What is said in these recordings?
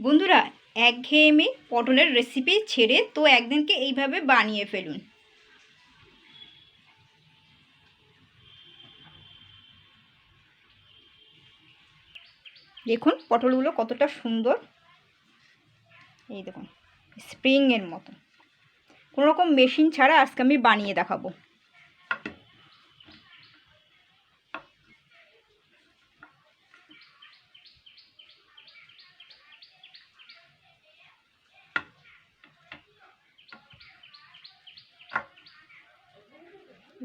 বন্ধুরা, একঘেয়েমি পটলের রেসিপি ছেড়ে তো একদিনকে এইভাবে বানিয়ে ফেলুন। দেখুন পটলগুলো কতটা সুন্দর, এই দেখুন স্প্রিংয়ের মতো। কোনো রকম মেশিন ছাড়া আজকে আমি বানিয়ে দেখাবো।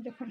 দেখুন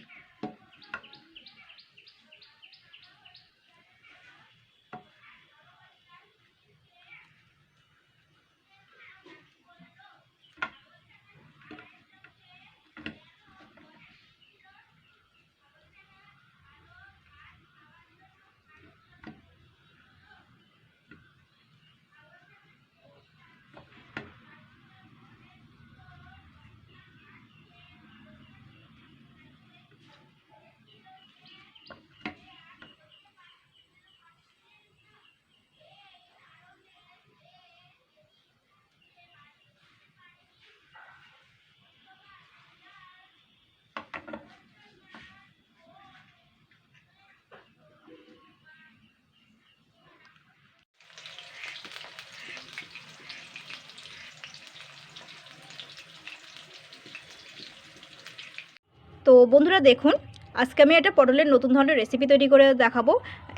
তো বন্ধুরা, দেখুন আজকে আমি একটা পটলের নতুন ধরনের রেসিপি তৈরি করে দেখাবো।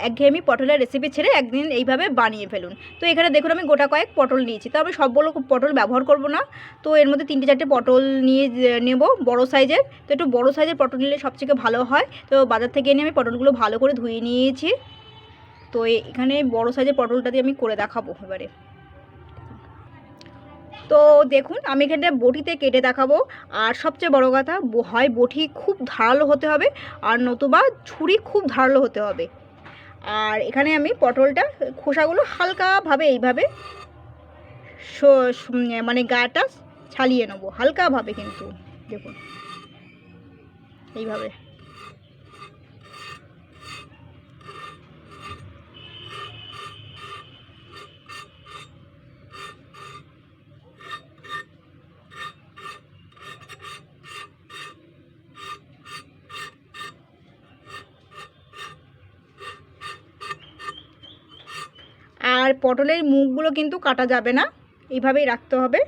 একঘেয়েমি পটলের রেসিপি ছেড়ে একদিন এইভাবে বানিয়ে ফেলুন। তো এখানে দেখুন আমি গোটা কয়েক পটল নিয়েছি। তো আমি সবগুলো পটল ব্যবহার করব না, তো এর মধ্যে 3-4টে পটল নিয়ে নেব বড় সাইজের। তো একটু বড় সাইজের পটল নিলে সবথেকে ভালো হয়। তো বাজার থেকে এনে আমি পটলগুলো ভালো করে ধুয়ে নিয়েছি। তো এখানে বড় সাইজের পটলটা দিয়ে আমি করে দেখাবো এবারে। তো দেখুন আমি এখানটা বটিতে কেটে দেখাবো। আর সবচেয়ে বড় কথা, হয় বটি খুব ধারালো হতে হবে, আর নতুবা ছুরি খুব ধারালো হতে হবে। আর এখানে আমি পটলটা খোসাগুলো হালকাভাবে এইভাবে মানে গাটা ছালিয়ে নেবো হালকাভাবে, কিন্তু দেখুন এইভাবে। আর পটলের মুখগুলো কিন্তু কাটা যাবে না, এইভাবেই রাখতে হবে।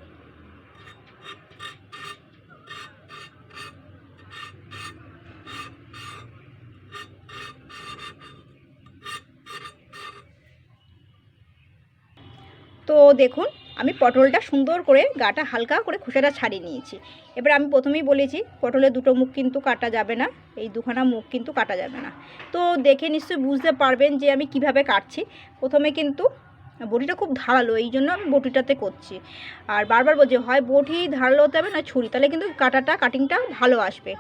তো দেখুন আমি পটলটা সুন্দর করে গাটা হালকা করে খোসাটা ছাড়িয়ে নিয়েছি। এবার আমি প্রথমেই বলেছি পটলের দুটো মুখ কিন্তু কাটা যাবে না, এই দুখানা মুখ কিন্তু কাটা যাবে না। তো দেখে নিশ্চয়ই বুঝতে পারবেন যে আমি কিভাবে কাটছি। প্রথমে কিন্তু বটিটা খুব ধারালো, এই জন্য আমি বটিটাতে করছি। আর বারবার বলছি হয় বটি ধারালো হতে হবে না ছুরি, তাহলে কিন্তু কাটিংটা ভালো আসবে।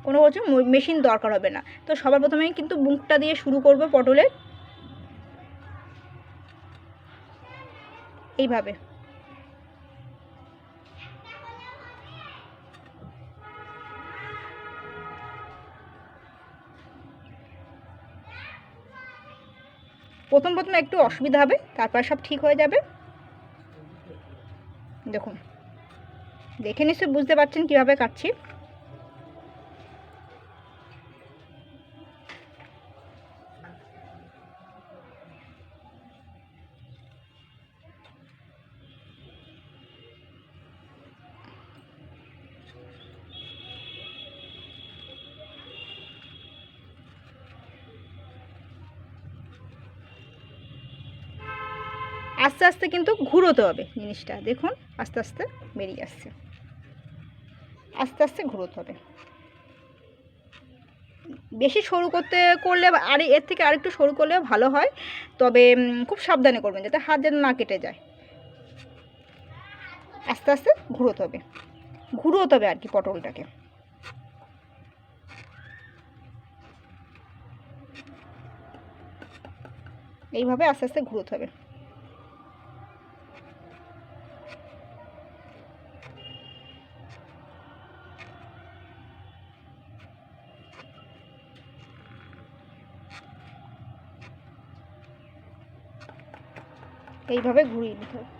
কোনো হচ্ছে মেশিন দরকার হবে না। তো সবার প্রথমে কিন্তু মুখটা দিয়ে শুরু করব পটলের, এইভাবে। প্রথম একটু অসুবিধা হবে, তারপর সব ঠিক হয়ে যাবে। দেখুন দেখে নিশ্চয়ই বুঝতে পারছেন কীভাবে কাটছি। আস্তে আস্তে কিন্তু ঘুরোতে হবে জিনিসটা, দেখুন আস্তে আস্তে বেরিয়ে আসছে, আস্তে আস্তে ঘুরোতে হবে। বেশি সরু করলে আর এর থেকে আরেকটু সরু করলেও ভালো হয়, তবে খুব সাবধানে করবেন যাতে হাত যেন না কেটে যায়। আস্তে আস্তে ঘুরোতে হবে আর কি পটলটাকে। এইভাবে আস্তে আস্তে ঘুরোতে হবে। এইভাবে ঘুরিয়ে নিতে হবে।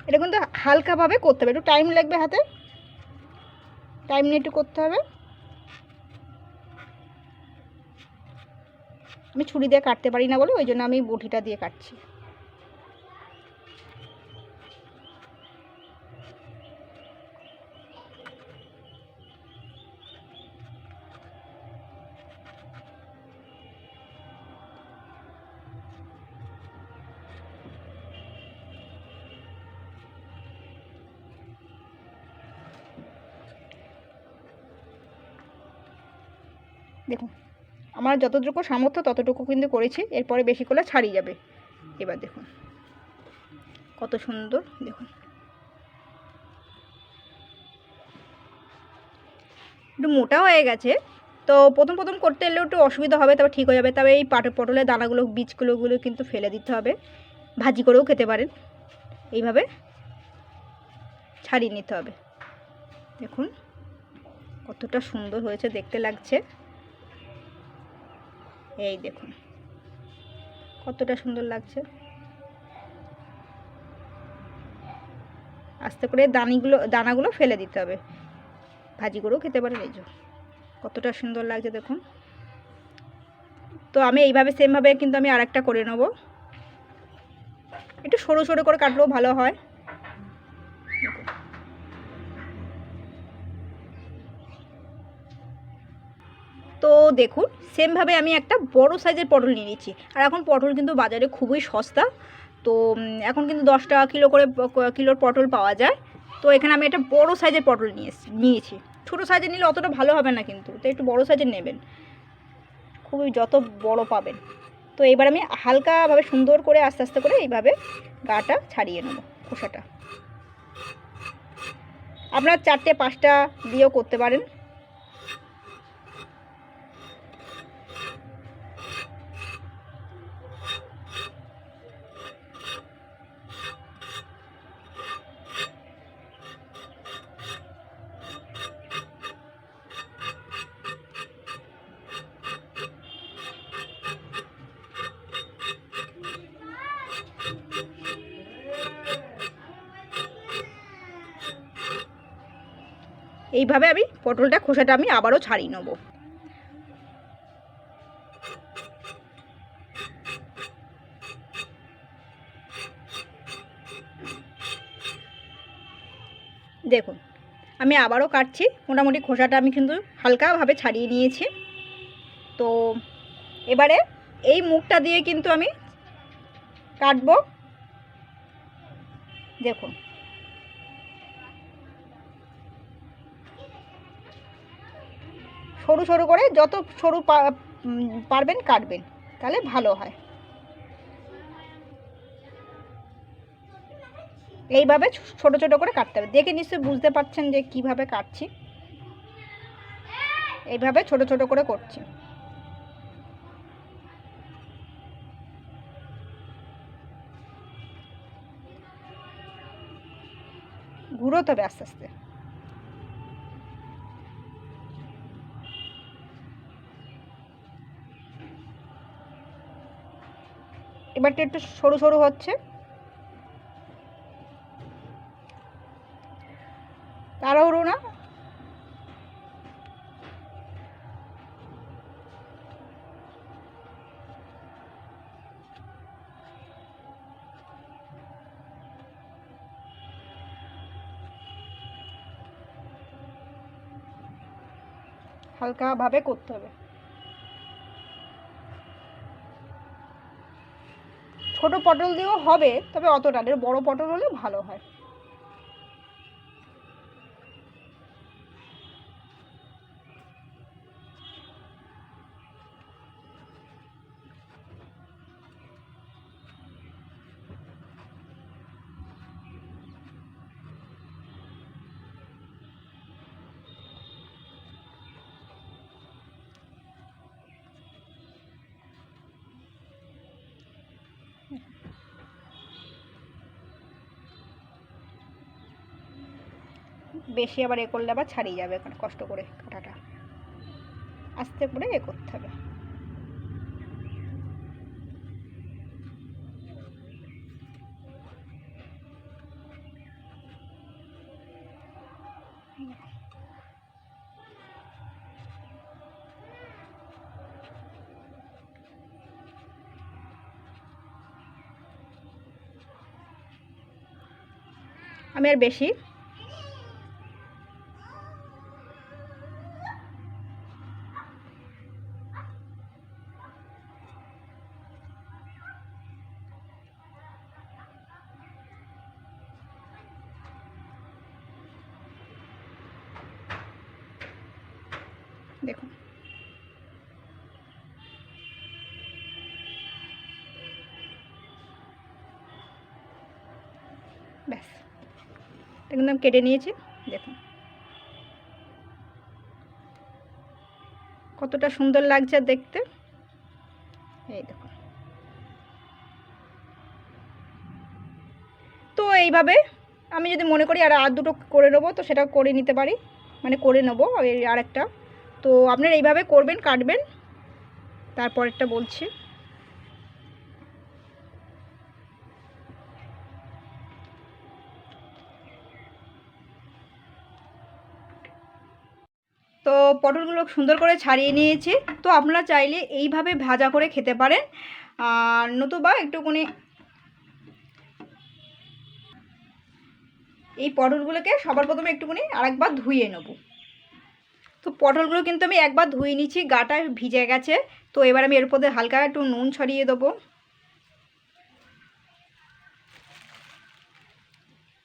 এটা কিন্তু হালকাভাবে করতে হবে, একটু টাইম লাগবে, হাতে টাইম নিয়ে একটু করতে হবে। আমি ছুরি দিয়ে কাটতে পারি না বলে ওই জন্য আমি বটিটা দিয়ে কাটছি। দেখুন আমার যতটুকু সামর্থ্য ততটুকু কিন্তু করেছি, এরপরে বেশি করলে ছাড়িয়ে যাবে। এবার দেখুন কত সুন্দর, দেখুন একটু মোটা হয়ে গেছে, তো প্রথম প্রথম করতে এলেও একটু অসুবিধা হবে, তবে ঠিক হয়ে যাবে। তবে এই পটলের দানাগুলো বীজগুলোগুলো কিন্তু ফেলে দিতে হবে, ভাজি করেও খেতে পারেন। এইভাবে ছাড়িয়ে নিতে হবে। দেখুন কতটা সুন্দর হয়েছে দেখতে লাগছে, এই দেখুন কতটা সুন্দর লাগছে। আস্তে করে দানাগুলো ফেলে দিতে হবে, ভাজি করেও খেতে পারেন। এই যে কতটা সুন্দর লাগছে দেখুন। তো আমি এইভাবে সেমভাবে কিন্তু আমি আরেকটা করে নেব, একটু সরু সরু করে কাটলেও ভালো হয়। তো দেখুন সেমভাবে আমি একটা বড় সাইজের পটল নিয়ে নিচ্ছি, আর এখন পটল কিন্তু বাজারে খুবই সস্তা। তো এখন কিন্তু 10 টাকা কিলো করে কিলোর পটল পাওয়া যায়। তো এখানে আমি একটা বড় সাইজের পটল নিয়েছি। ছোটো সাইজের নিলে অতটা ভালো হবে না কিন্তু, তো একটু বড় সাইজের নেবেন, খুবই যত বড় পাবেন। তো এবার আমি হালকাভাবে সুন্দর করে আস্তে আস্তে করে এইভাবে গাটা ছাড়িয়ে নেব, খোসাটা। আপনার 4টে 5টা দিয়েও করতে পারেন। এইভাবে আমি পটলটা খোসাটা আমি আবারও ছাড়িয়ে নেব। দেখুন আমি আবারও কাটছি, মোটামুটি খোসাটা আমি কিন্তু হালকাভাবে ছাড়িয়ে নিয়েছি। তো এবারে এই মুখটা দিয়ে কিন্তু আমি কাটবো। দেখুন সরু সরু করে, যত সরু পারবেন কাটবেন, তাহলে ভালো হয়। এইভাবে ছোট ছোট করে কাটতে হবে। দেখে নিশ্চয়ই বুঝতে পারছেন যে কিভাবে কাটছি, এইভাবে ছোট ছোট করে করছি। ঘুরোতে হবে আস্তে আস্তে। এবারটা একটু সরু সরু হচ্ছে, তাড়াহুড়ো না। হালকাভাবে করতে হবে। ছোট পটল দিয়েও হবে, তবে অতটা বড় পটল হলে ভালো হয়। বেশি আবার করলে আবার ছাড়িয়ে যাবে, কষ্ট করে কাটাটা। আস্তে করে এ করতে হবে। আমি আর বেশি দেখুন ব্যাস একদম কেটে নিয়েছি। দেখুন কতটা সুন্দর লাগছে দেখতে। এই দেখুন। তো এইভাবে আমি যদি মনে করি আর দুটো করে নেবো তো সেটা করে নিতে পারি, মানে করে নেবো আর একটা। তো আপনারা এইভাবে করবেন, কাটবেন। তারপরেরটা বলছি। তো পটলগুলো সুন্দর করে ছাড়িয়ে নিয়েছি। তো আপনারা চাইলে এইভাবে ভাজা করে খেতে পারেন, আর নতুবা একটুখানি এই পটলগুলোকে সবার প্রথমে একটুখানি আরেকবার ধুয়ে নেব। তো পটলগুলো কিন্তু আমি একবার ধুয়ে নিচ্ছি, গাটা ভিজে গেছে। তো এবার আমি এর মধ্যে হালকা একটু নুন ছড়িয়ে দেবো,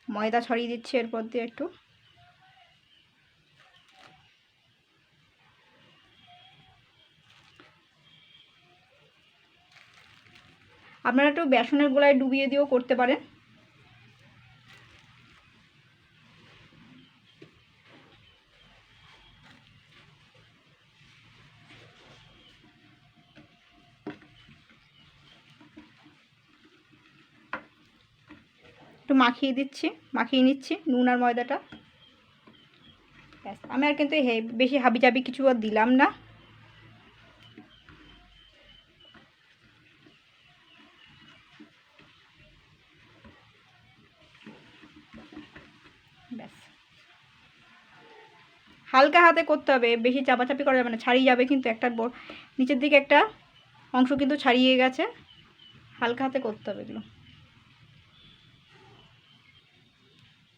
ময়দা ছড়িয়ে দিচ্ছি এর মধ্যে একটু। আপনারা একটু বেসনের গোলায় ডুবিয়ে দিয়েও করতে পারেন। একটু মাখিয়ে নিচ্ছি নুন আর ময়দাটা। ব্যাস আমি আর কিন্তু বেশি হাবিজাবি কিছু আর দিলাম না। ব্যাস হালকা হাতে করতে হবে, বেশি চাপাচাপি করা যাবে না, ছাড়িয়ে যাবে কিন্তু। একটা নিচের দিকে একটা অংশ কিন্তু ছাড়িয়ে গেছে, হালকা হাতে করতে হবে এগুলো।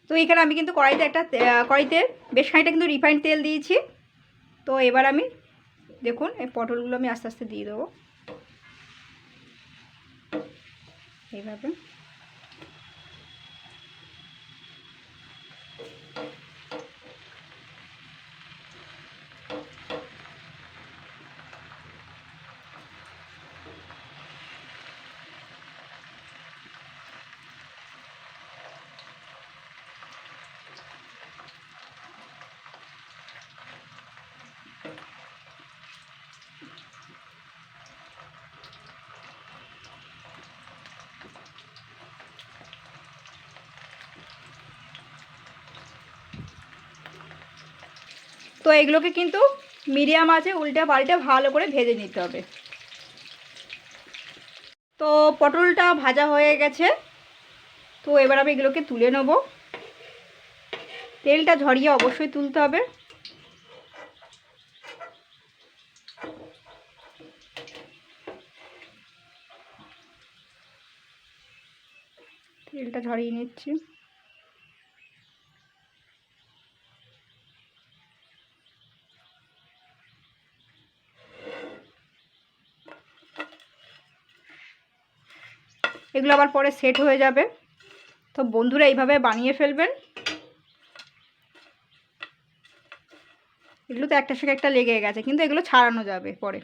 তো এখানে আমি কিন্তু কড়াইতে বেশ খানিকটা কিন্তু রিফাইন্ড তেল দিয়েছি। তো এবার আমি দেখুন এই পটলগুলো আমি আস্তে আস্তে দিয়ে দেবো এইভাবে। তো এগুলোকে কিন্তু মিডিয়াম আঁচে উল্টে পাল্টে ভালো করে ভেজে নিতে হবে। তো পটলটা ভাজা হয়ে গেছে। তো এবার আমি এগুলোকে তুলে নেব। তেলটা ঝরিয়ে অবশ্যই তুলতে হবে। তেলটা ঝরিয়ে নিচ্ছি। এগুলো আবার পরে সেট হয়ে যাবে। তো বন্ধুরা এইভাবে বানিয়ে ফেলবেন। এগুলো তো একটার সঙ্গে একটা লেগে গেছে, কিন্তু এগুলো ছাড়ানো যাবে পরে।